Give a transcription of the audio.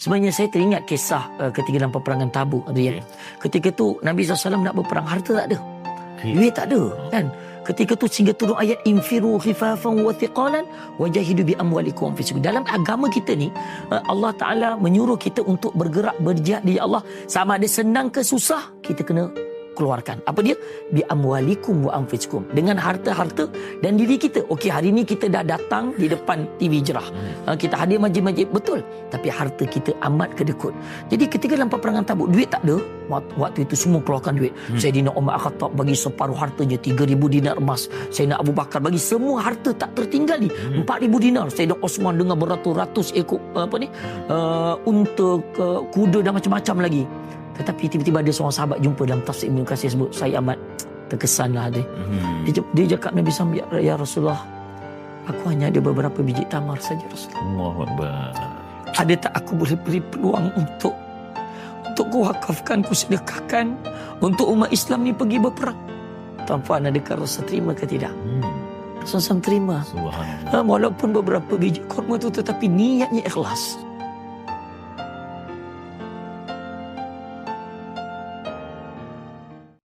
Sebenarnya saya teringat kisah ketika dalam peperangan Tabuk. Ketika tu Nabi SAW nak berperang, harta tak ada, duit tak ada kan. Ketika tu sehingga turun ayat infiru khifafan wa thiqalan wajahidu bi amwalikum fi sabil. Dalam agama kita ni Allah Taala menyuruh kita untuk bergerak berjihad di Allah, sama ada senang ke susah kita kena keluarkan. Apa dia? Bi amwalikum wa anfusikum, dengan harta-harta dan diri kita. Okey, hari ni kita dah datang di depan TV Jerah. Kita hadir majlis-majlis, betul. Tapi harta kita amat kedekut. Jadi ketika dalam peperangan Tabuk, duit tak ada. Waktu itu semua keluarkan duit. Sayyidina Umar Al-Khattab bagi separuh hartanya, 3,000 dinar emas. Sayyidina Abu Bakar bagi semua harta tak tertinggali, 4,000 dinar. Sayyidina Osman dengan beratus-ratus ekor unta, kuda dan macam-macam lagi. Tetapi tiba-tiba ada seorang sahabat jumpa dalam tafsir Ibn Katsir sebut, saya amat terkesanlah dia. Dia cakap Nabi SAW, ya Rasulullah, aku hanya ada beberapa biji tamar saja Rasulullah. Allahu Akbar. Ada tak aku boleh beri peluang untuk ku wakafkan, ku sedekahkan untuk umat Islam ni pergi berperang? Tuan-puan, adakah Rasul terima ke tidak? Rasul terima. Subhanallah. Walaupun beberapa biji kurma tu, tetapi niatnya ikhlas.